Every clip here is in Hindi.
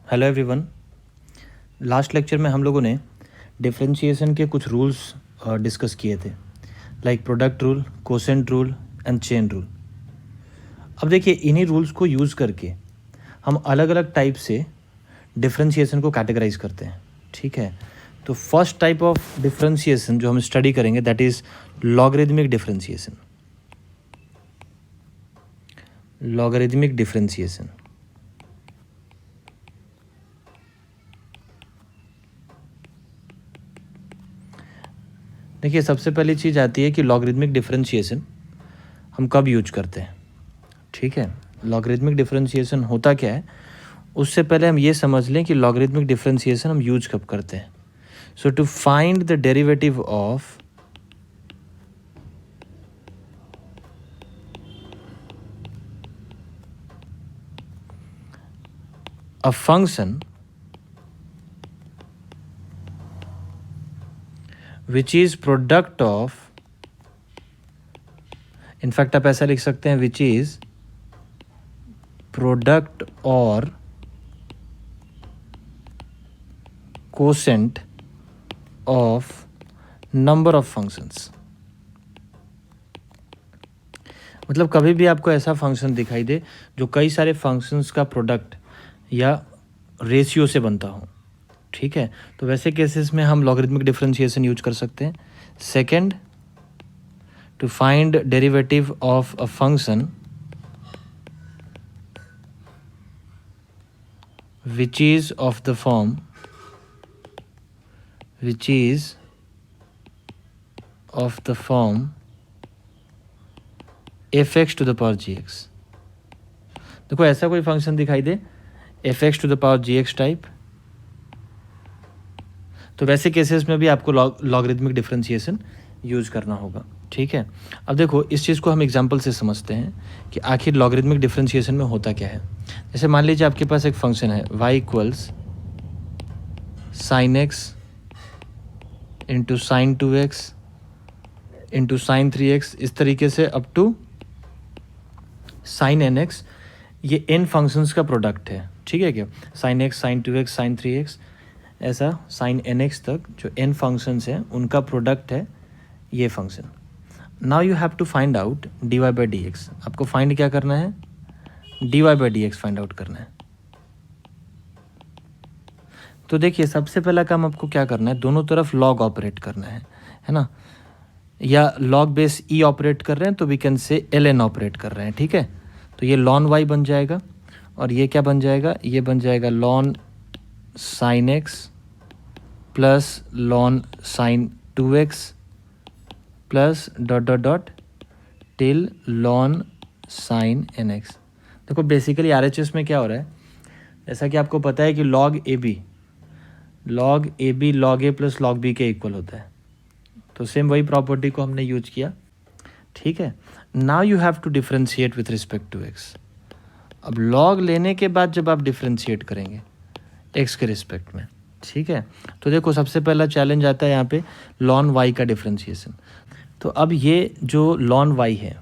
Hello everyone. लास्ट लेक्चर में हम लोगों ने डिफरेंशिएशन के कुछ रूल्स डिस्कस किए थे, like product rule, quotient rule and chain rule. अब देखिए, इन्हीं रूल्स को यूज़ करके हम अलग अलग टाइप से डिफरेंशिएशन को कैटेगराइज करते हैं। ठीक है, तो फर्स्ट टाइप ऑफ डिफरेंशिएशन जो हम स्टडी करेंगे that is logarithmic differentiation. Logarithmic differentiation, देखिए सबसे पहली चीज़ आती है कि लॉगरिदमिक डिफरेंशिएशन हम कब यूज करते हैं। ठीक है, लॉगरिदमिक डिफरेंशिएशन होता क्या है, उससे पहले हम ये समझ लें कि लॉगरिदमिक डिफरेंशिएशन हम यूज कब करते हैं। So to find the derivative of a function which is product of, in fact आप ऐसा लिख सकते हैं, विच इज प्रोडक्ट और quotient of number of functions. मतलब कभी भी आपको ऐसा फंक्शन दिखाई दे जो कई सारे फंक्शंस का प्रोडक्ट या रेशियो से बनता हो। ठीक है, तो वैसे केसेस में हम लॉगरिदमिक डिफरेंशिएशन यूज कर सकते हैं। Second, to find derivative of a function which is of the form fx to the power gx। देखो ऐसा कोई फंक्शन दिखाई दे fx to the power gx type, तो वैसे केसेस में भी आपको लॉगरिदमिक डिफरेंशिएशन यूज करना होगा। ठीक है, अब देखो इस चीज़ को हम एग्जांपल से समझते हैं कि आखिर लॉगरिदमिक डिफरेंशिएशन में होता क्या है। जैसे मान लीजिए आपके पास एक फंक्शन है y equals sine x into sine 2x into sine 3x, इस तरीके से अप टू साइन nx। ये n फंक्शंस का प्रोडक्ट है। ठीक है क्या, sign x, sign 2x, sign 3x, ऐसा साइन nx तक जो n फंक्शंस हैं उनका प्रोडक्ट है ये function. Now you have to find out dy by d x. आपको फाइंड क्या करना है, dy by d x find out करना है। तो देखिए सबसे पहला काम आपको क्या करना है, दोनों तरफ log ऑपरेट करना है ना, या log बेस e ऑपरेट कर रहे हैं तो we can say ln operate कर रहे हैं। ठीक है, तो ये ln y बन जाएगा और ये क्या बन जाएगा, ये बन जाएगा ln sine x plus ln sine 2x plus dot dot dot till ln sine nx। देखो बेसिकली RHS में क्या हो रहा है, जैसा कि आपको पता है कि log AB log A plus log B के इक्वल होता है, तो सेम वही प्रॉपर्टी को हमने यूज किया। ठीक है, now you have to differentiate with respect to x। अब log लेने के बाद जब आप डिफरेंशिएट करेंगे x के रिस्पेक्ट में, ठीक है, तो देखो सबसे पहला चैलेंज आता है यहाँ पे ln y का डिफरेंशिएशन। तो अब ये जो ln y है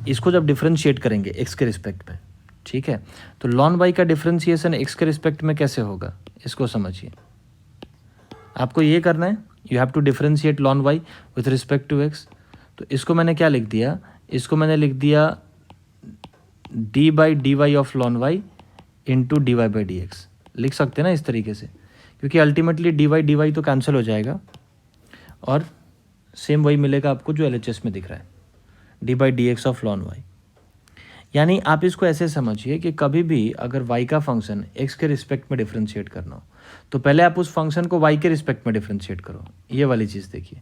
इसको जब डिफरेंशिएट करेंगे x के रिस्पेक्ट में, ठीक है, तो ln y का डिफरेंशिएशन x के रिस्पेक्ट में कैसे होगा, इसको समझिए। आपको ये करना है, you have to differentiate ln y with respect to x। तो इसको मैंने क्या लिख दिया, इसको मैंने लिख दिया d by d y of ln y into d y by d x. लिख सकते हैं ना इस तरीके से, क्योंकि अल्टीमेटली डी वाई तो कैंसिल हो जाएगा और सेम वही मिलेगा आपको जो LHS में दिख रहा है, D by d x of ln y। यानी आप इसको ऐसे समझिए कि कभी भी अगर y का फंक्शन x के रिस्पेक्ट में डिफरेंशिएट करना हो तो पहले आप उस फंक्शन को y के रिस्पेक्ट में डिफरेंशिएट करो। ये वाली चीज़ देखिए,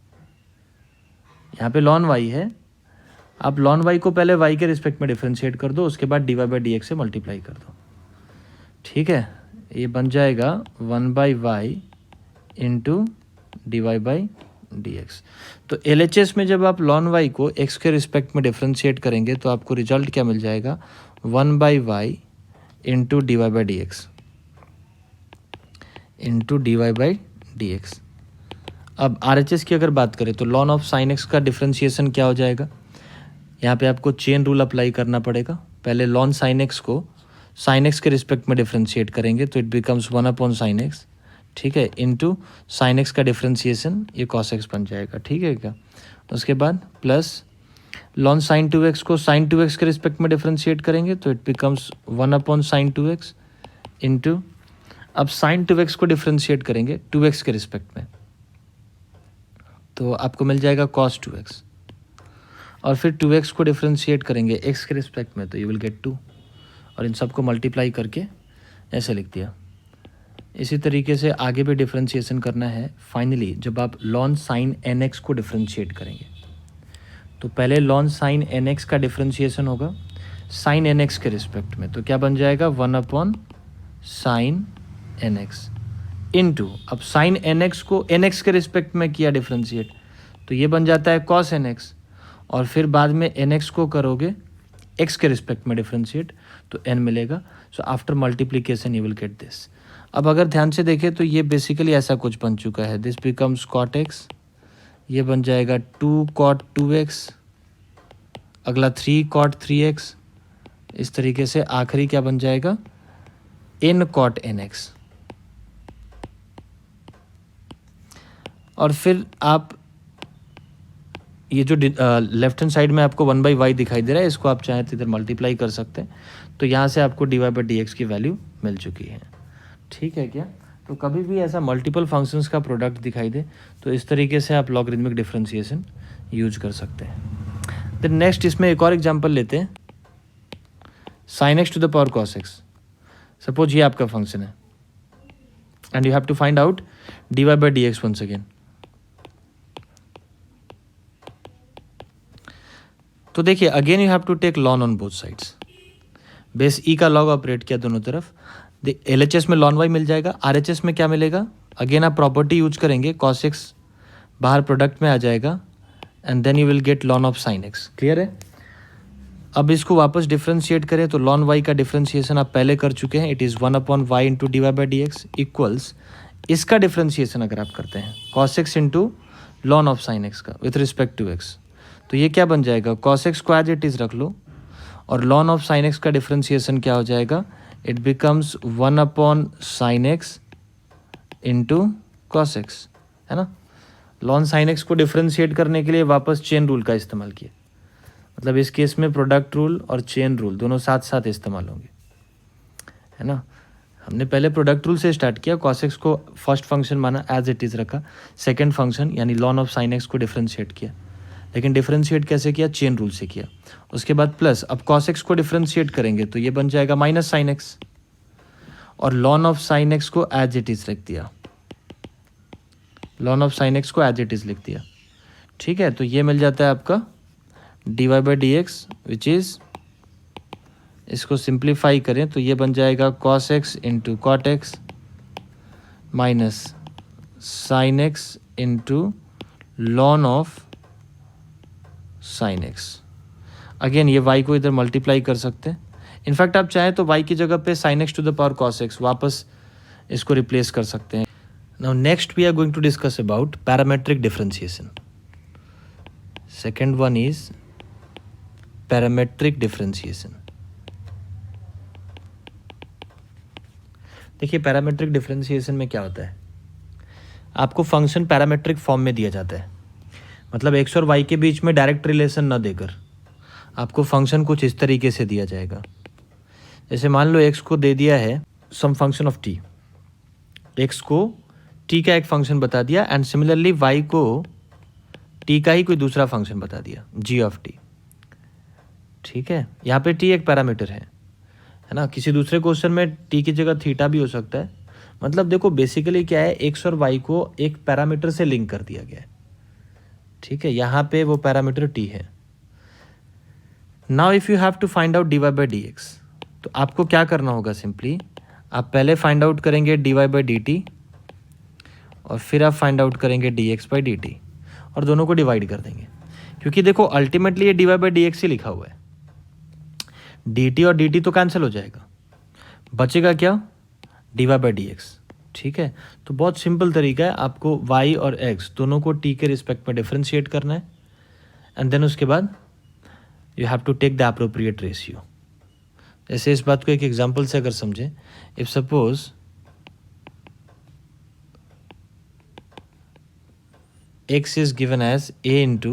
यहाँ पे ln y है, आप ln y को पहले y के रिस्पेक्ट में डिफरेंशिएट कर दो, उसके बाद d y by d x से मल्टीप्लाई कर दो। ठीक है, ये बन जाएगा 1 by y into d y by d x. तो LHS में जब आप ln y को x के रिस्पेक्ट में डिफरेंशिएट करेंगे तो आपको रिजल्ट क्या मिल जाएगा, 1 by y into d y by d x into d y by d x. अब RHS की अगर बात करें तो ln ऑफ साइन x का डिफरेंशिएशन क्या हो जाएगा, यहाँ पे आपको चेन रूल अप्लाई करना पड़ेगा। पहले ln साइन x को साइन एक्स के रिस्पेक्ट में डिफ्रेंशिएट करेंगे तो इट बिकम्स 1/sin x, ठीक है, इनटू साइन एक्स का डिफ्रेंशिएशन ये cos x बन जाएगा, ठीक है क्या। उसके बाद प्लस लॉन साइन 2x को साइन 2x के रिस्पेक्ट में डिफ्रेंशिएट करेंगे तो it becomes 1/sin 2x into, अब साइन 2x को डिफ्रेंशिएट करेंगे 2x के रिस्पेक्ट में तो आपको मिल जाएगा cos 2x, और फिर 2x को डिफ्रेंशिएट करेंगे x के रिस्पेक्ट में तो यू विल गेट 2, और इन सबको मल्टीप्लाई करके ऐसे लिख दिया। इसी तरीके से आगे भी डिफ्रेंशिएशन करना है। फाइनली जब आप लॉन साइन nx को डिफ्रेंशिएट करेंगे तो पहले लॉन साइन nx का डिफ्रेंशिएशन होगा साइन nx के रिस्पेक्ट में, तो क्या बन जाएगा 1/sin nx इनटू, अब साइन nx को nx के रिस्पेक्ट में किया डिफ्रेंशिएट तो ये बन जाता है cos nx, और फिर बाद में nx को करोगे x के रिस्पेक्ट में डिफ्रेंशिएट तो n मिलेगा। So after multiplication you will get this. अब अगर ध्यान से देखें तो ये बेसिकली ऐसा कुछ बन चुका है, दिस बिकम्स cot x, ये बन जाएगा 2 cot 2x, अगला 3 cot 3x, इस तरीके से आखिरी क्या बन जाएगा n cot nx। और फिर आप ये जो लेफ्ट हैंड साइड में आपको 1/y दिखाई दे रहा है इसको आप चाहें तो इधर मल्टीप्लाई कर सकते हैं, तो यहाँ से आपको dy/dx की वैल्यू मिल चुकी है, ठीक है क्या। तो कभी भी ऐसा मल्टीपल फंक्शंस का प्रोडक्ट दिखाई दे तो इस तरीके से आप लॉगरिथमिक डिफरेंशिएशन यूज कर सकते हैं। देन नेक्स्ट इसमें एक और एग्जांपल लेते हैं, sin x to the power cos x। Suppose ये आपका फंक्शन है and you have to find out dy/dx once again. तो देखिए again you have to take ln on both sides, base e का लॉग ऑपरेट किया दोनों तरफ, LHS में ln y मिल जाएगा, RHS में क्या मिलेगा, अगेन आप प्रॉपर्टी यूज करेंगे cos x बाहर प्रोडक्ट में आ जाएगा and then you will get ln of sin x। Clear है। अब इसको वापस डिफ्रेंशिएट करें तो ln y का डिफ्रेंशिएशन आप पहले कर चुके हैं, it is 1/y into dy/dx equals इसका डिफ्रेंशिएशन अगर आप करते हैं cos x into ln of sin x का विथ रिस्पेक्ट टू x, तो ये क्या बन जाएगा cos x को एज इट इज़ रख लो, और ln ऑफ sin x का डिफ्रेंशिएशन क्या हो जाएगा, it becomes 1/sin x into cos x, है ना। ln sin x को डिफ्रेंशिएट करने के लिए वापस चेन रूल का इस्तेमाल किया, मतलब इस केस में प्रोडक्ट रूल और चेन रूल दोनों साथ साथ इस्तेमाल होंगे, है ना। हमने पहले प्रोडक्ट रूल से स्टार्ट किया, cos x को फर्स्ट फंक्शन माना एज इट इज़ रखा, सेकेंड फंक्शन यानी ln ऑफ sin x को डिफ्रेंशिएट किया, लेकिन डिफ्रेंशिएट कैसे किया, चेन रूल से किया। उसके बाद प्लस अब cos x को डिफ्रेंशिएट करेंगे तो ये बन जाएगा -sin x, और ln ऑफ sin x को एज इट इज़ रख दिया, ln ऑफ sin x को एज इट इज़ लिख दिया, ठीक है। तो ये मिल जाता है आपका dy/dx विच इज़, इसको सिंप्लीफाई करें तो ये बन जाएगा cos x into cot x minus sin x into ln of sin x। Again ये y को इधर मल्टीप्लाई कर सकते हैं, इनफैक्ट आप चाहें तो y की जगह पे sin x to the power cos x वापस इसको रिप्लेस कर सकते हैं। Now next we are going to discuss about parametric differentiation. Second one is parametric differentiation. देखिए पैरामेट्रिक डिफरेंशिएशन में क्या होता है, आपको फंक्शन पैरामेट्रिक फॉर्म में दिया जाता है, मतलब x और y के बीच में डायरेक्ट रिलेशन न देकर आपको फंक्शन कुछ इस तरीके से दिया जाएगा। जैसे मान लो x को दे दिया है सम फंक्शन ऑफ t, x को t का एक फंक्शन बता दिया एंड सिमिलरली y को t का ही कोई दूसरा फंक्शन बता दिया g ऑफ t, ठीक है। यहाँ पे t एक पैरामीटर है ना। किसी दूसरे क्वेश्चन में t की जगह थीटा भी हो सकता है। मतलब देखो बेसिकली क्या है, x और y को एक पैरामीटर से लिंक कर दिया गया है, ठीक है। यहाँ पे वो पैरामीटर t है। Now if you have to find out dy/dx, तो आपको क्या करना होगा, सिंपली आप पहले फाइंड आउट करेंगे dy/dt और फिर आप फाइंड आउट करेंगे dx/dt और दोनों को डिवाइड कर देंगे, क्योंकि देखो अल्टीमेटली ये dy/dx ही लिखा हुआ है, dt और dt तो कैंसिल हो जाएगा, बचेगा क्या, dy/dx, ठीक है। तो बहुत सिंपल तरीका है, आपको y और x दोनों को t के रिस्पेक्ट में डिफरेंशिएट करना है एंड देन उसके बाद you have to take the appropriate ratio. जैसे इस बात को एक एग्जांपल से अगर समझें, if suppose x is given as a into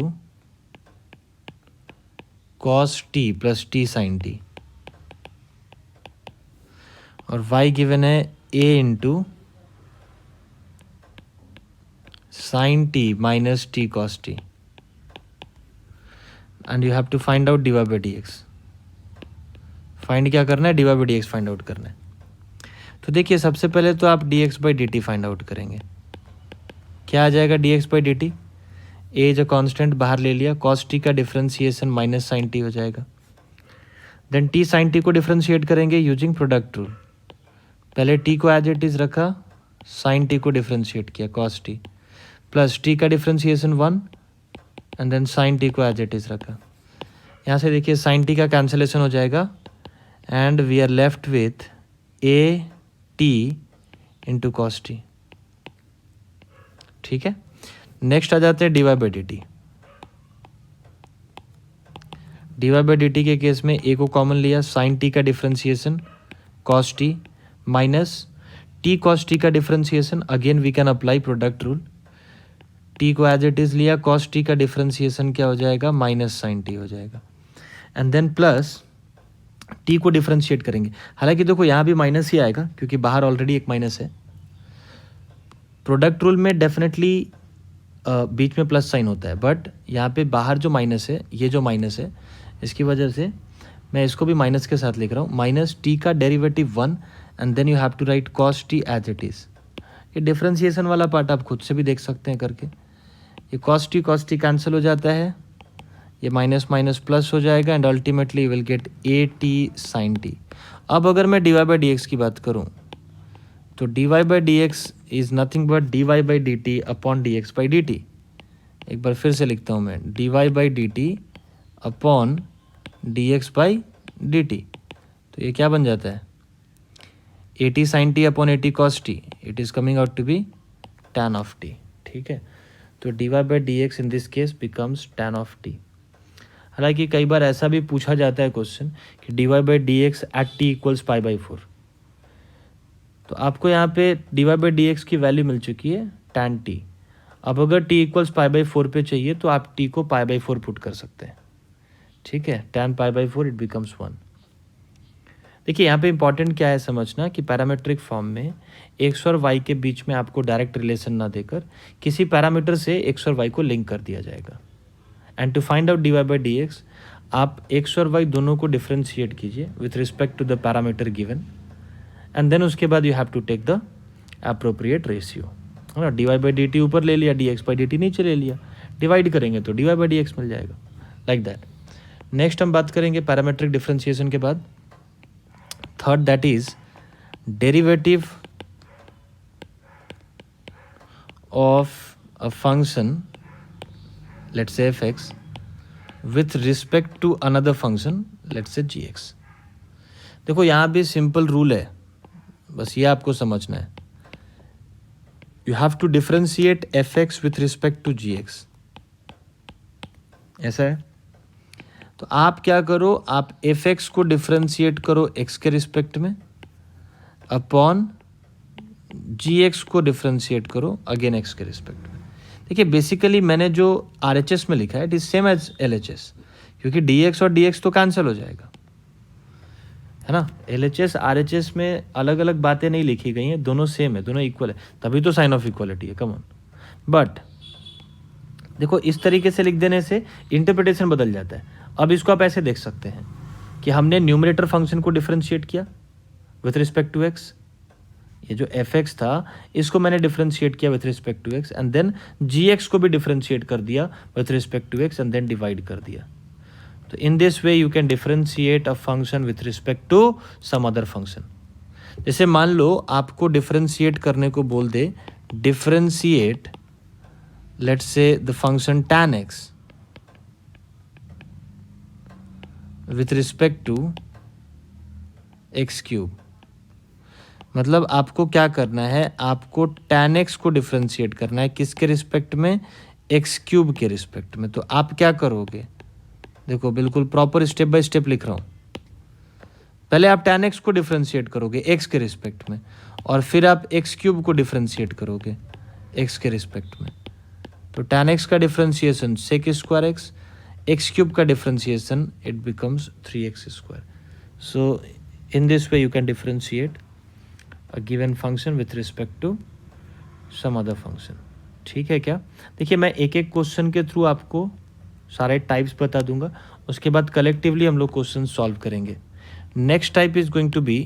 cos t plus t sin t और y गिवन है a into sin t minus t cos t and you have to find out dy by dx. Find क्या करना है? dy by dx find out करना है. तो देखिए सबसे पहले तो आप dx by dt find out करेंगे. क्या आ जाएगा dx by dt? a जो कांस्टेंट बाहर ले लिया, cos t का डिफरेंशिएशन माइनस sin t हो जाएगा. देन t sin t को डिफरेंशिएट करेंगे यूजिंग प्रोडक्ट रूल. पहले t को एज इट इज रखा, sin t को डिफरेंशिएट किया cos t, प्लस t का differentiation 1 and then sin t को एज इट इज रखा. यहाँ से देखिए sin t का कैंसलेशन हो जाएगा and we are left with a t into cos t. ठीक है. नेक्स्ट आ जाते हैं dy by dt. dy by dt के केस में a को कॉमन लिया, sin t का differentiation cos t minus t cos t का differentiation, again we can apply product rule. t को एज इट इज लिया, cos t का डिफरेंशिएशन क्या हो जाएगा? माइनस sin t हो जाएगा. एंड देन प्लस t को डिफरेंशिएट करेंगे. हालांकि देखो यहाँ भी माइनस ही आएगा क्योंकि बाहर ऑलरेडी एक माइनस है. प्रोडक्ट रूल में डेफिनेटली बीच में प्लस साइन होता है, बट यहाँ पे बाहर जो माइनस है, ये जो माइनस है, इसकी वजह से मैं इसको भी माइनस के साथ लिख रहा हूँ. माइनस टी का derivative 1 and then you have to write cos t as it is. ये डिफरेंशिएशन वाला पार्ट आप खुद से भी देख सकते हैं करके. ये कॉस टी कैंसिल हो जाता है, ये माइनस माइनस प्लस हो जाएगा and ultimately you will get a t sine t. अब अगर मैं d y by d x की बात करूँ तो dy by dx is nothing but dy by dt upon dx by dt. एक बार फिर से लिखता हूँ मैं, dy by dt upon dx by dt. तो ये क्या बन जाता है? at sin t upon at cos t. It is coming out to be tan of t. ठीक है. तो dy by dx in this case becomes tan of t. हालांकि कई बार ऐसा भी पूछा जाता है क्वेश्चन कि dy by dx at t equals pi by 4. तो आपको यहाँ पे dy by dx की वैल्यू मिल चुकी है tan t. अब अगर t इक्वल्स पाई बाई 4 पे चाहिए तो आप t को पाई बाई 4 पुट कर सकते हैं. ठीक है. tan pi by 4 it becomes 1. देखिए यहाँ पे इंपॉर्टेंट क्या है समझना कि पैरामीट्रिक फॉर्म में x और y के बीच में आपको डायरेक्ट रिलेशन ना देकर किसी पैरामीटर से x और y को लिंक कर दिया जाएगा. And to find out dy by dx आप x और y दोनों को डिफ्रेंशिएट कीजिए with respect to the parameter given and then उसके बाद you have to take the appropriate ratio. है ना. dy by dt ऊपर ले लिया, dx by dt नीचे ले लिया, डिवाइड करेंगे तो dy by dx मिल जाएगा. Like that. नेक्स्ट हम बात करेंगे पैरामेट्रिक डिफरेंशिएशन के बाद. Third that is derivative of a function let's say fx with respect to another function let's say gx. देखो यहाँ भी सिंपल रूल है, बस ये आपको समझना है. You have to differentiate fx with respect to gx. ऐसा है. तो आप क्या करो, आप fx को डिफरेंशिएट करो x के रिस्पेक्ट में अपॉन gx को डिफरेंशिएट करो अगेन x के रिस्पेक्ट में. देखिए बेसिकली मैंने जो RHS में लिखा है it is same as LHS क्योंकि dx और dx तो कैंसिल हो जाएगा, है ना. LHS RHS में अलग अलग बातें नहीं लिखी गई हैं, दोनों सेम है, दोनों इक्वल है, तभी तो साइन ऑफ इक्वलिटी है. Come on. बट देखो इस तरीके से लिख देने से इंटरप्रिटेशन बदल जाता है. अब इसको आप ऐसे देख सकते हैं कि हमने न्यूमरेटर फंक्शन को डिफरेंशिएट किया विथ रिस्पेक्ट टू x. ये जो fx था इसको मैंने डिफरेंशिएट किया with respect to x and then gx को भी डिफरेंशिएट कर दिया with respect to x and then divide कर दिया. तो in this way you can differentiate a function with respect to some other function. जैसे मान लो आपको डिफरेंशिएट करने को बोल दे, differentiate let's say the function tan x with respect to x cube. मतलब आपको क्या करना है, आपको tan x को डिफरेंशिएट करना है किसके रिस्पेक्ट में? x क्यूब के रिस्पेक्ट में. तो आप क्या करोगे, देखो बिल्कुल प्रॉपर स्टेप बाय स्टेप लिख रहा हूँ. पहले आप tan x को डिफ्रेंशिएट करोगे x के रिस्पेक्ट में, और फिर आप x क्यूब को डिफ्रेंशिएट करोगे x के रिस्पेक्ट में। तो tan x का differentiation sec square x, x cube का differentiation it becomes 3x square. So in this way you can differentiate a given function with respect to some other function. ठीक है क्या? देखिए मैं एक एक क्वेश्चन के थ्रू आपको सारे टाइप्स बता दूंगा, उसके बाद कलेक्टिवली हम लोग क्वेश्चन सॉल्व करेंगे। Next type is going to be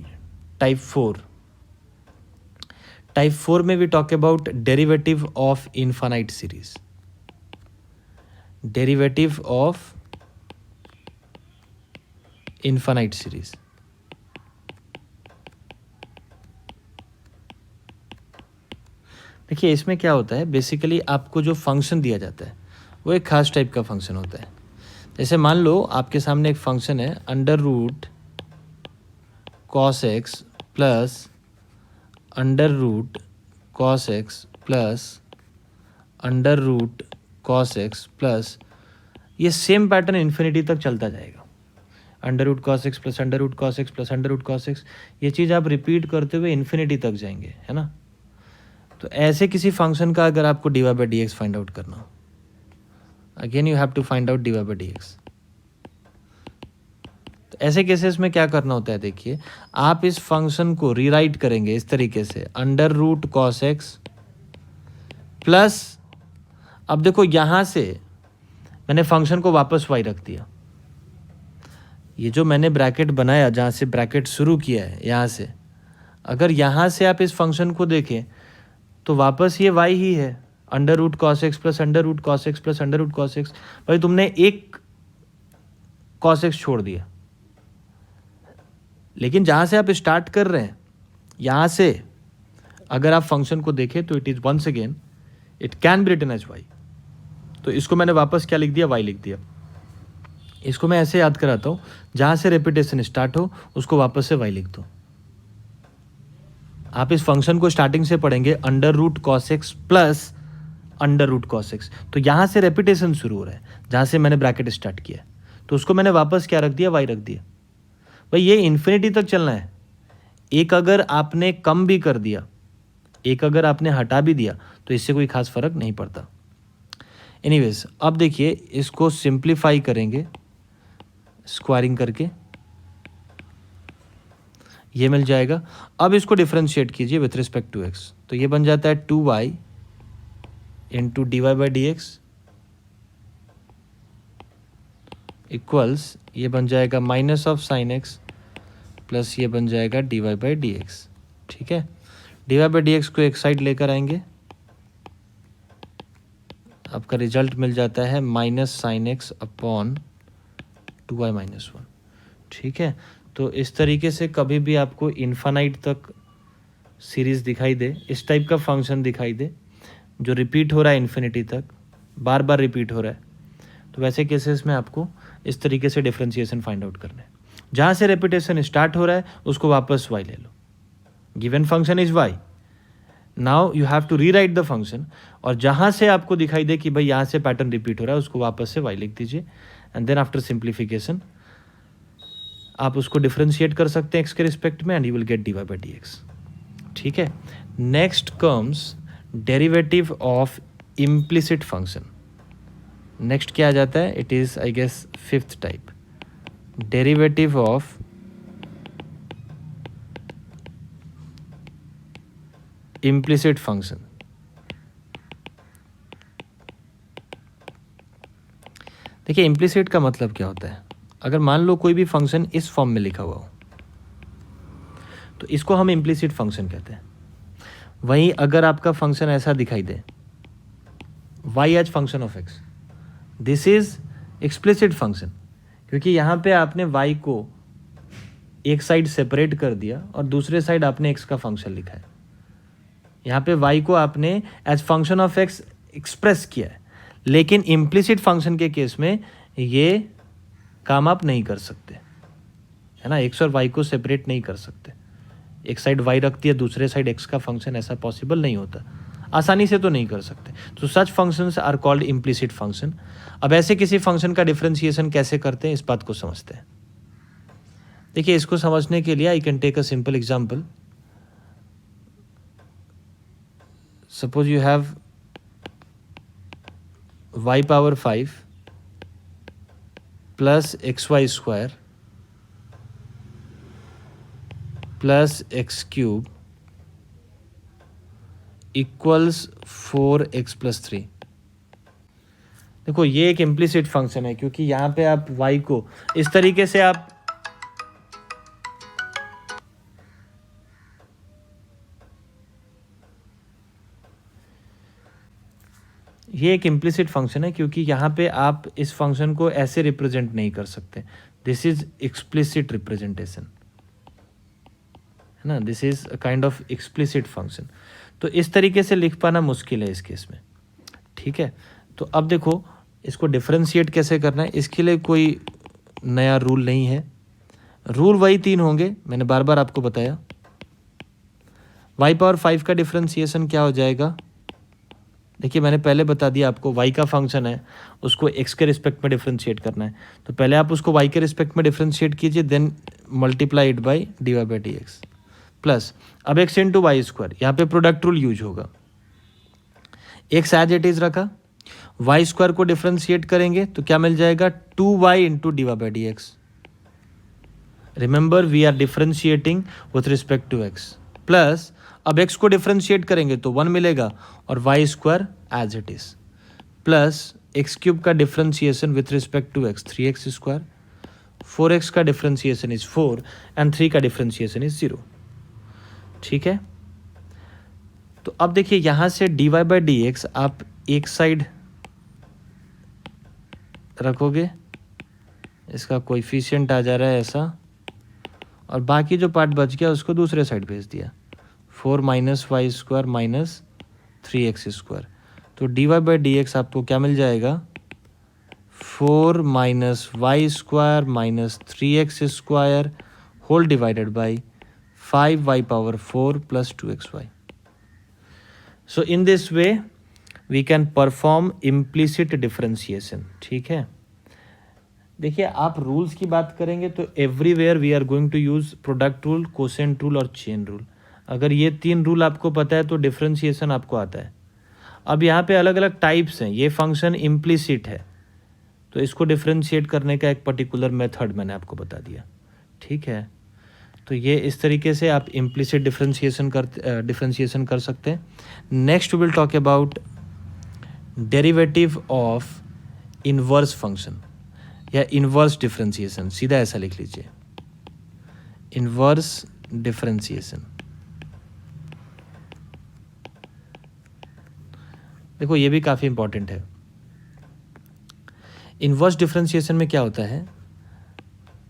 type 4। Type 4 में we talk about derivative of infinite series. Derivative of infinite series. देखिए इसमें क्या होता है, बेसिकली आपको जो फंक्शन दिया जाता है वो एक खास टाइप का फंक्शन होता है। जैसे मान लो आपके सामने एक फंक्शन है under root cos x plus under root cos x plus under root cos x plus, ये सेम पैटर्न इन्फिनिटी तक चलता जाएगा। Under root cos x plus under root cos x plus under root cos x, ये चीज़ आप रिपीट करते हुए इन्फिनिटी तक जाएंगे, है ना। तो ऐसे किसी फंक्शन का अगर आपको d y by d x find out करना हो, again you have to find out d y by d x. तो ऐसे केसेस में क्या करना होता है, देखिए आप इस फंक्शन को रीराइट करेंगे इस तरीके से under root cos x plus, अब देखो यहां से मैंने फंक्शन को वापस वाई रख दिया। ये जो मैंने ब्रैकेट बनाया जहां से ब्रैकेट शुरू किया है यहां से, अगर यहां से आप इस फंक्शन को देखें तो वापस ये y ही है, under root cos x plus under root cos x plus under root cos x. भाई तुमने एक कॉस एक्स छोड़ दिया, लेकिन जहां से आप स्टार्ट कर रहे हैं यहां से अगर आप फंक्शन को देखें तो it is once again it can be written as y। तो इसको मैंने वापस क्या लिख दिया, y लिख दिया। इसको मैं ऐसे याद कराता हूं, जहां से रेपिटेशन स्टार्ट हो उसको वापस से y लिख दो। आप इस फंक्शन को स्टार्टिंग से पढ़ेंगे under root cos x plus under root cos x, तो यहां से रेपिटेशन शुरू हो रहा है जहां से मैंने ब्रैकेट स्टार्ट किया, तो उसको मैंने वापस क्या रख दिया, y रख दिया। भाई ये इन्फिनिटी तक चलना है। एक अगर आपने कम भी कर दिया, एक अगर आपने हटा भी दिया, तो इससे कोई खास फर्क नहीं पड़ता। एनीवेज अब देखिए इसको सिंप्लीफाई करेंगे स्क्वायरिंग करके, ये मिल जाएगा। अब इसको डिफरेंशिएट कीजिए विथ रिस्पेक्ट टू एक्स, तो ये बन जाता है 2y into d y by d x equals, ये बन जाएगा minus of sine x plus ये बन जाएगा d y by d x. ठीक है, d y by d x को एक साइड लेकर आएंगे, आपका रिजल्ट मिल जाता है minus sine x upon 2y minus 1। ठीक है, तो इस तरीके से कभी भी आपको इन्फानाइट तक सीरीज़ दिखाई दे, इस टाइप का फंक्शन दिखाई दे जो रिपीट हो रहा है इन्फिनिटी तक, बार बार रिपीट हो रहा है, तो वैसे केसेस में आपको इस तरीके से डिफरेंशिएशन फाइंड आउट करना है। जहाँ से रेपिटेशन स्टार्ट हो रहा है उसको वापस y ले लो। Given function is y, now you have to rewrite the function, और जहाँ से आपको दिखाई दे कि भाई यहाँ से पैटर्न रिपीट हो रहा है उसको वापस से y लिख दीजिए, एंड देन आफ्टर सिंप्लीफिकेशन आप उसको डिफरेंशिएट कर सकते हैं x के रिस्पेक्ट में, and you will get d y by d x. ठीक है, next comes derivative of implicit function. नेक्स्ट क्या आ जाता है, it is I guess fifth type, derivative of implicit function. देखिए इम्प्लिसिट का मतलब क्या होता है, अगर मान लो कोई भी फंक्शन इस फॉर्म में लिखा हुआ हो तो इसको हम इम्प्लिसिट फंक्शन कहते हैं। वहीं अगर आपका फंक्शन ऐसा दिखाई दे y as function of x, this is explicit function, क्योंकि यहाँ पे आपने y को एक साइड सेपरेट कर दिया और दूसरे साइड आपने x का फंक्शन लिखा है। यहाँ पे y को आपने as function of x express किया है, लेकिन इम्प्लिसिट फंक्शन के केस में ये काम आप नहीं कर सकते, है ना। x और y को सेपरेट नहीं कर सकते, एक साइड y रखती है दूसरे साइड x का फंक्शन, ऐसा पॉसिबल नहीं होता, आसानी से तो नहीं कर सकते। तो such functions are called implicit function. अब ऐसे किसी फंक्शन का डिफरेंशिएशन कैसे करते हैं इस बात को समझते हैं। देखिए इसको समझने के लिए I can take a simple example. Suppose you have y power 5 प्लस XY square plus x cube equals 4x plus 3. देखो ये एक इम्प्लिसिट फंक्शन है क्योंकि यहाँ पे आप y को इस तरीके से आप ये एक इम्प्लिसिट फंक्शन है क्योंकि यहाँ पे आप इस फंक्शन को ऐसे रिप्रेजेंट नहीं कर सकते. दिस इज एक्सप्लिसिट रिप्रेजेंटेशन है ना. This is a kind of explicit function. तो इस तरीके से लिख पाना मुश्किल है इस केस में. ठीक है. तो अब देखो इसको डिफरेंशिएट कैसे करना है. इसके लिए कोई नया रूल नहीं है. रूल वही 3 होंगे, मैंने बार बार आपको बताया. y पावर 5 का डिफरेंशिएशन क्या हो जाएगा. देखिए मैंने पहले बता दिया आपको, y का फंक्शन है उसको x के रिस्पेक्ट में डिफरेंशिएट करना है. तो पहले आप उसको y के रिस्पेक्ट में डिफरेंशिएट कीजिए, then multiply it by dy by d x plus अब x इंटू वाई स्क्वायर. यहाँ पे प्रोडक्ट रूल यूज होगा. x एज इट इज रखा, वाई स्क्वायर को डिफरेंशिएट करेंगे तो क्या मिल जाएगा 2y into d y by d x. Remember we are differentiating with respect to x. Plus अब x को डिफरेंशिएट करेंगे तो 1 मिलेगा और y square as it is plus x cube का differentiation with respect to x 3x square, 4x का डिफरेंशिएशन इज 4 एंड 3 का डिफरेंशिएशन इज 0. ठीक है. तो अब देखिए यहाँ से dy बाई डी एक्स आप एक साइड रखोगे, इसका कोएफिशिएंट आ जा रहा है ऐसा, और बाकी जो पार्ट बच गया उसको दूसरे साइड भेज दिया. 4 minus y square minus 3x square. तो dy बाई डी एक्स आपको क्या मिल जाएगा 4 minus y square minus 3x square whole divided by 5y power 4 plus 2xy. So in this way we can perform implicit differentiation. ठीक है. देखिए आप रूल्स की बात करेंगे तो everywhere we are going to use product rule, quotient rule और चेन रूल. अगर ये 3 रूल आपको पता है तो डिफरेंशिएशन आपको आता है. अब यहाँ पे अलग अलग टाइप्स हैं. ये फंक्शन इम्प्लिसिट है तो इसको डिफरेंशिएट करने का एक पर्टिकुलर मेथड मैंने आपको बता दिया. ठीक है. तो ये इस तरीके से आप इम्प्लिसिट डिफरेंशिएशन कर सकते हैं. Next will talk about derivative of inverse function या इनवर्स डिफरेंशिएशन. सीधा ऐसा लिख लीजिए, इनवर्स डिफरेंशिएशन. देखो ये भी काफ़ी इंपॉर्टेंट है. इनवर्स डिफरेंशिएशन में क्या होता है,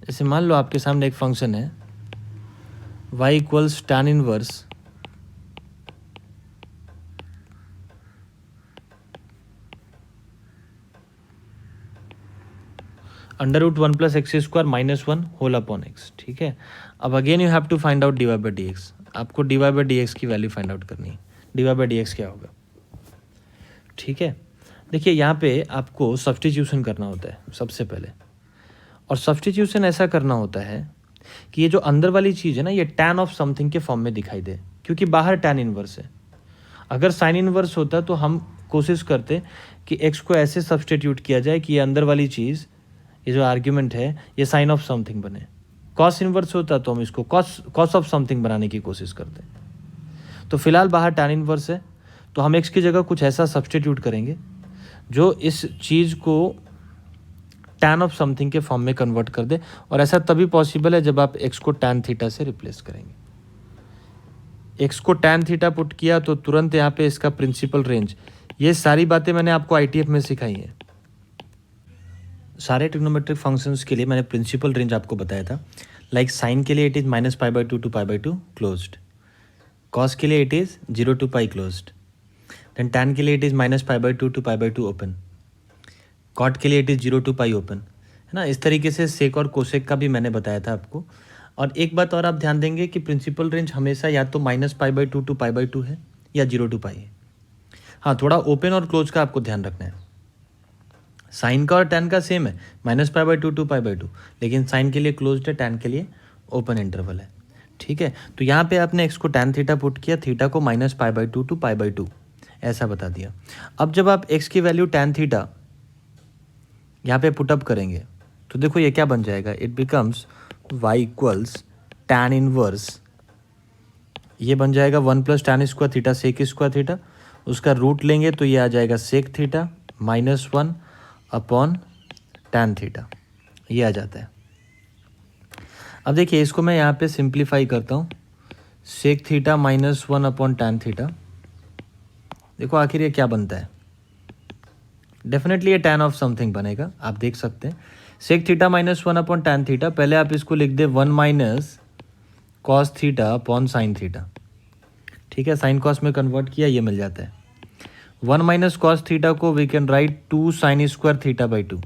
जैसे मान लो आपके सामने एक फंक्शन है y equals tan inverse under root 1 plus x square minus 1 whole upon x. ठीक है. अब again you have to find out d y by d x. आपको d y by d x की वैल्यू फाइंड आउट करनी है. D y by d x क्या होगा. ठीक है. देखिए यहाँ पे आपको सब्स्टिट्यूशन करना होता है सबसे पहले, और सब्स्टिट्यूशन ऐसा करना होता है कि ये जो अंदर वाली चीज़ है ना ये tan ऑफ समथिंग के फॉर्म में दिखाई दे, क्योंकि बाहर tan इनवर्स है. अगर साइन इनवर्स होता तो हम कोशिश करते कि x को ऐसे सब्स्टिट्यूट किया जाए कि ये अंदर वाली चीज़, ये जो आर्ग्यूमेंट है ये साइन ऑफ समथिंग बने. कॉस इनवर्स होता तो हम इसको कॉस ऑफ समथिंग बनाने की कोशिश करते. तो फिलहाल बाहर tan इनवर्स है तो हम x की जगह कुछ ऐसा सब्स्टिट्यूट करेंगे जो इस चीज़ को tan ऑफ समथिंग के फॉर्म में कन्वर्ट कर दे. और ऐसा तभी पॉसिबल है जब आप x को tan थीटा से रिप्लेस करेंगे. x को tan थीटा पुट किया तो तुरंत यहाँ पे इसका प्रिंसिपल रेंज, ये सारी बातें मैंने आपको ITF में सिखाई हैं. सारे ट्रिग्नोमेट्रिक फंक्शंस के लिए मैंने प्रिंसिपल रेंज आपको बताया था. लाइक साइन के लिए it is -π/2 to π/2 closed, cos के लिए it is 0 to π closed, then tan के लिए it is -π/2 to π/2 open, cot के लिए इट इज़ 0 to π ओपन, है ना. इस तरीके से सेक और कोसेक का भी मैंने बताया था आपको. और एक बात और आप ध्यान देंगे कि प्रिंसिपल रेंज हमेशा या तो -π/2 टू π/2 है या 0 to π है. हाँ, थोड़ा ओपन और क्लोज का आपको ध्यान रखना है. साइन का और tan का सेम है, -π/2 टू π/2, लेकिन साइन के लिए क्लोज्ड है, tan के लिए ओपन इंटरवल है, ठीक है। तो यहाँ पे आपने x को tan थीटा पुट किया, थीटा को -π/2 टू π/2 ऐसा बता दिया। अब जब आप x की वैल्यू tan थीटा यहाँ पे पुटअप करेंगे तो देखो ये क्या बन जाएगा, it becomes y equals tan inverse, ये बन जाएगा 1 + tan square theta sec square theta, उसका रूट लेंगे तो ये आ जाएगा sec theta -1 upon tan theta, ये आ जाता है। अब देखिए इसको मैं यहाँ पे सिंप्लीफाई करता हूँ, sec theta -1 upon tan theta, देखो आखिर ये क्या बनता है, डेफिनेटली ये tan ऑफ समथिंग बनेगा, आप देख सकते हैं। Sec theta -1 upon tan theta, पहले आप इसको लिख दे 1 - cos theta upon sine theta, ठीक है, साइन कॉस में कन्वर्ट किया, ये मिल जाता है। 1 - cos थीटा को we can write 2 sin square theta by 2,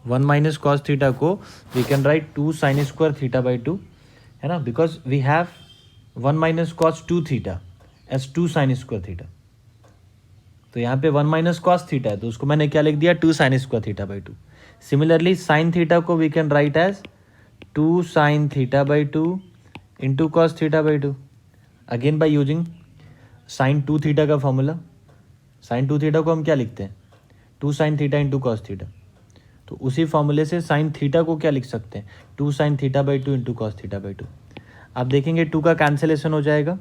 1 - cos theta को we can write 2 sin square theta by 2, है ना, because we have 1 - cos 2 theta as 2 sin square theta. तो यहाँ पे 1 - cos थीटा है तो उसको मैंने क्या लिख दिया, 2 sin square theta by 2। Similarly sine theta को we can write as 2 sin theta by 2 into cos theta by 2, again by using sine 2 theta का फॉर्मूला। साइन 2 थीटा को हम क्या लिखते हैं, 2 sin theta into cos theta, तो उसी फॉर्मूले से साइन थीटा को क्या लिख सकते हैं, 2 sin theta by 2 into cos theta by 2। आप देखेंगे 2 का कैंसिलेशन हो जाएगा,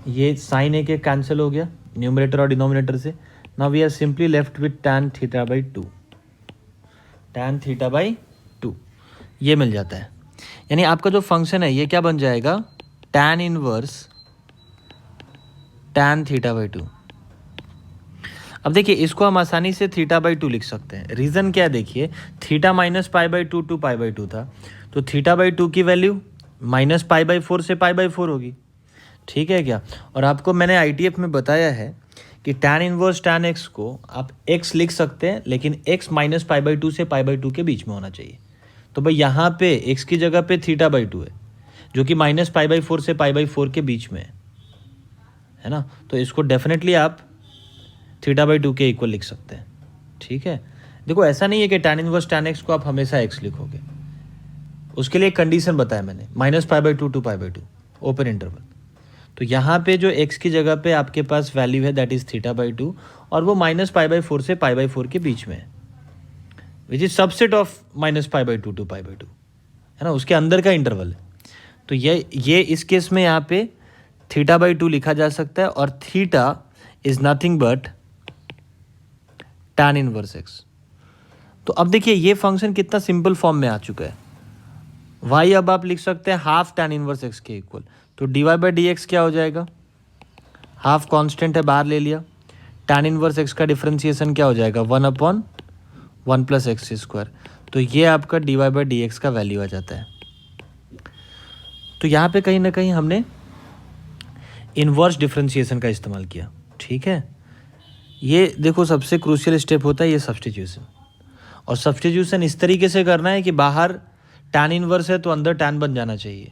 ये साइन एक कैंसिल हो गया न्यूमरेटर और डिनोमिनेटर से। Now we are simply left with tan theta by 2, tan theta by 2 ये मिल जाता है। यानी आपका जो फंक्शन है ये क्या बन जाएगा, tan inverse tan theta by 2। अब देखिए इसको हम आसानी से थीटा बाई 2 लिख सकते हैं। रीज़न क्या है, देखिए थीटा -π/2 टू π/2 था, तो थीटा बाई 2 की वैल्यू -π/4 से π/4 होगी, ठीक है क्या। और आपको मैंने ITF में बताया है कि tan इनवर्स tan x को आप x लिख सकते हैं, लेकिन x -π/2 से π/2 के बीच में होना चाहिए। तो भाई यहाँ पे x की जगह पे थीटा बाई 2 है जो कि -π/4 से π/4 के बीच में है ना, तो इसको डेफिनेटली आप थीटा बाई 2 के इक्वल लिख सकते हैं, ठीक है। देखो ऐसा नहीं है कि tan इनवर्स tan x को आप हमेशा x लिखोगे, उसके लिए एक कंडीशन बताया मैंने, -π/2 टू π/2 ओपन इंटरवल। तो यहाँ पे जो x की जगह पे आपके पास वैल्यू है दैट इज थीटा बाई 2 और वो -π/4 से π/4 के बीच में है, which is subset of -π/2 to π/2, है ना, उसके अंदर का इंटरवल है। तो ये इस केस में यहाँ पे थीटा बाई 2 लिखा जा सकता है और theta is nothing but tan inverse x। तो अब देखिए ये फंक्शन कितना सिंपल फॉर्म में आ चुका है, y अब आप लिख सकते हैं हाफ tan इनवर्स x के इक्वल, तो dy/dx क्या हो जाएगा, हाफ कांस्टेंट है बाहर ले लिया, tan इनवर्स x का डिफरेंशिएशन क्या हो जाएगा 1/1 + x², तो ये आपका dy/dx का वैल्यू आ जाता है। तो यहाँ पे कहीं ना कहीं हमने इन्वर्स डिफरेंशिएशन का इस्तेमाल किया, ठीक है। ये देखो सबसे क्रूशियल स्टेप होता है ये सब्स्टिट्यूशन, और सब्स्टिट्यूशन इस तरीके से करना है कि बाहर tan इनवर्स है तो अंदर tan बन जाना चाहिए,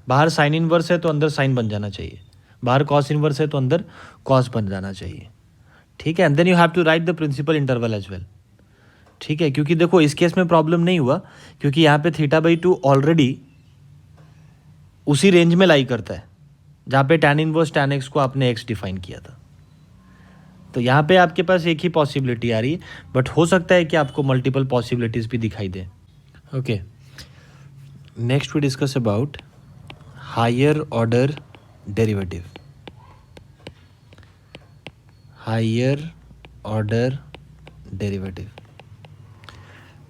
बाहर साइन इनवर्स है तो अंदर साइन बन जाना चाहिए, बाहर कॉस इनवर्स है तो अंदर कॉस बन जाना चाहिए, ठीक है। And then you have to write the principal interval as well, ठीक है। क्योंकि देखो इस केस में प्रॉब्लम नहीं हुआ क्योंकि यहाँ पे थीटा बाई 2 ऑलरेडी उसी रेंज में लाई करता है जहाँ पे tan इनवर्स tan x को आपने x डिफाइन किया था। तो यहाँ पे आपके पास एक ही पॉसिबिलिटी आ रही है, बट हो सकता है कि आपको मल्टीपल पॉसिबिलिटीज भी दिखाई दें। Okay, next we discuss about higher order derivative. Higher order derivative,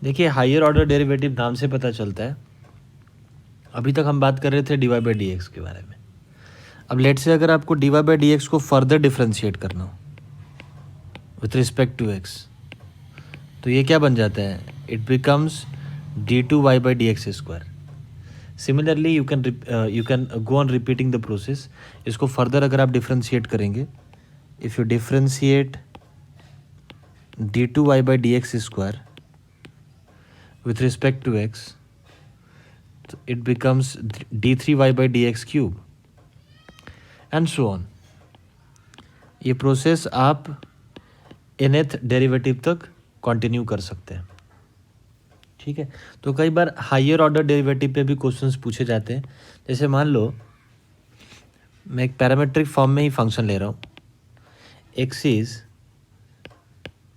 देखिए हायर ऑर्डर डेरिवेटिव नाम से पता चलता है, अभी तक हम बात कर रहे थे dy/dx के बारे में। अब लेट से अगर आपको dy/dx को फर्दर डिफरेंशिएट करना हो विथ रिस्पेक्ट टू x, तो ये क्या बन जाता है, it becomes d2y/dx²। Similarly you can go on repeating the process. इसको फर्दर अगर आप डिफरेंशिएट करेंगे, if you differentiate d2y/dx² with respect to x, it becomes d3y/dx³ and so on। ये प्रोसेस आप nth डेरिवेटिव तक कंटिन्यू कर सकते हैं, ठीक है। तो कई बार हायर ऑर्डर डेरिवेटिव पे भी क्वेश्चंस पूछे जाते हैं। जैसे मान लो मैं एक पैरामेट्रिक फॉर्म में ही फंक्शन ले रहा हूँ, x is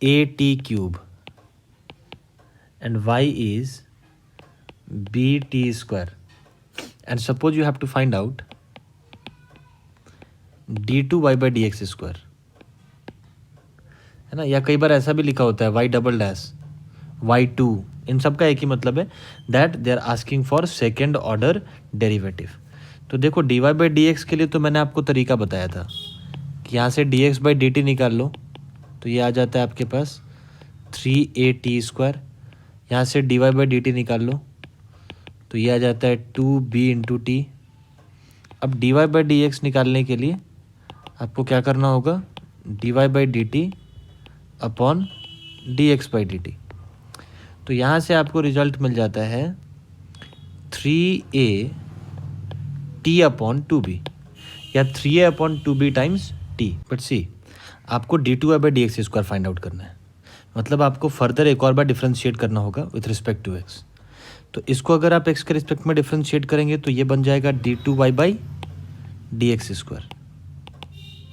a t³ and y is bt², and suppose you have to find out d2y/dx², है ना। या कई बार ऐसा भी लिखा होता है y', इन सब का एक ही मतलब है, that they are asking for second order derivative. तो देखो dy/dx के लिए तो मैंने आपको तरीका बताया था कि यहाँ से dx/dt निकाल लो, तो ये आ जाता है आपके पास 3at²। यहाँ से dy/dt निकाल लो तो ये आ जाता है 2b/t। अब dy/dx निकालने के लिए आपको क्या करना होगा, dy/dt अपॉन dx/dt। तो यहाँ से आपको रिजल्ट मिल जाता है 3at/2b या 3a/2b टाइम्स t। बट सी आपको d2y/dx² फाइंड आउट करना है, मतलब आपको फर्दर एक और बार डिफ्रेंशिएट करना होगा विथ रिस्पेक्ट टू x। तो इसको अगर आप x के रिस्पेक्ट में डिफ्रेंशिएट करेंगे तो ये बन जाएगा d2y/dx²।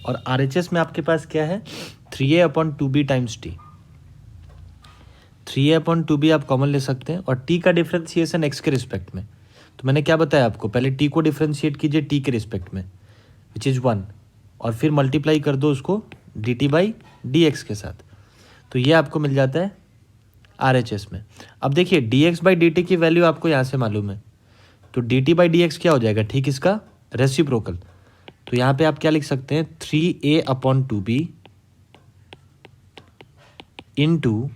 और RHS में आपके पास क्या है, 3a/2b टाइम्स t। 3a/2b आप कॉमन ले सकते हैं, और t का डिफ्रेंशिएशन x के रिस्पेक्ट में। तो मैंने क्या बताया आपको, पहले t को डिफ्रेंशिएट कीजिए t के रिस्पेक्ट में विच इज़ 1, और फिर मल्टीप्लाई कर दो उसको dt/dx के साथ, तो ये आपको मिल जाता है RHS में। अब देखिए dx/dt की वैल्यू आपको यहाँ से मालूम है, तो dt/dx क्या हो जाएगा, ठीक इसका रेसिप्रोकल। तो यहाँ पे आप क्या लिख सकते हैं, 3a/2b into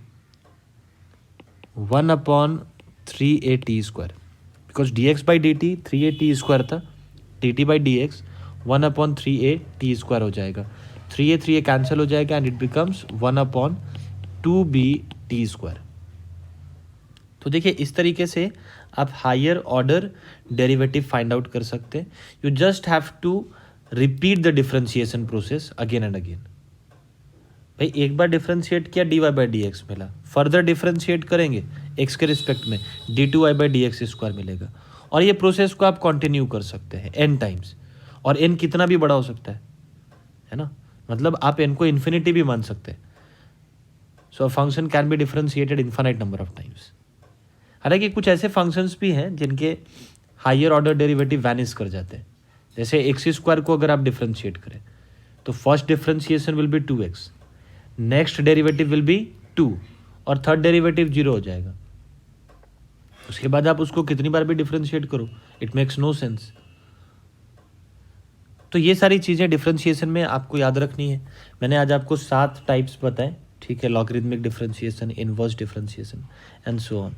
1/3at², because dx/dt 3at² था, dt/dx 1/3at² हो जाएगा। 3a कैंसिल हो जाएगा एंड इट बिकम्स 1/2bt²। तो देखिए इस तरीके से आप higher order derivative find out कर सकते हैं। You just have to repeat the differentiation process again and again. भाई एक बार डिफरेंशिएट किया dy/dx मिला, फर्दर डिफरेंशिएट करेंगे x के रिस्पेक्ट में d2y/dx² मिलेगा, और ये प्रोसेस को आप कंटिन्यू कर सकते हैं n टाइम्स, और n कितना भी बड़ा हो सकता है ना, मतलब आप n को इन्फिनिटी भी मान सकते हैं। So function can be differentiated infinite number of times. हालांकि कुछ ऐसे फंक्शंस भी हैं जिनके हायर ऑर्डर डेरिवेटिव वैनिश कर जाते हैं, जैसे x² को अगर आप डिफरेंशिएट करें तो first differentiation will be 2x, next derivative will be 2, और थर्ड डेरिवेटिव 0 हो जाएगा। उसके बाद आप उसको कितनी बार भी डिफरेंशिएट करो, इट मेक्स नो सेंस। तो ये सारी चीज़ें डिफरेंशिएशन में आपको याद रखनी है। मैंने आज आपको 7 टाइप्स बताए, ठीक है, logarithmic differentiation, inverse differentiation and so on.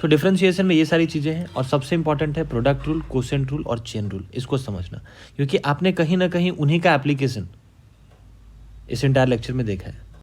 तो डिफरेंशिएशन में ये सारी चीज़ें हैं, और सबसे इंपॉर्टेंट है प्रोडक्ट रूल, कोसेंट रूल और चेन रूल, इसको समझना, क्योंकि आपने कहीं ना कहीं उन्हीं का एप्लीकेशन इस इंटायर लेक्चर में देखा है।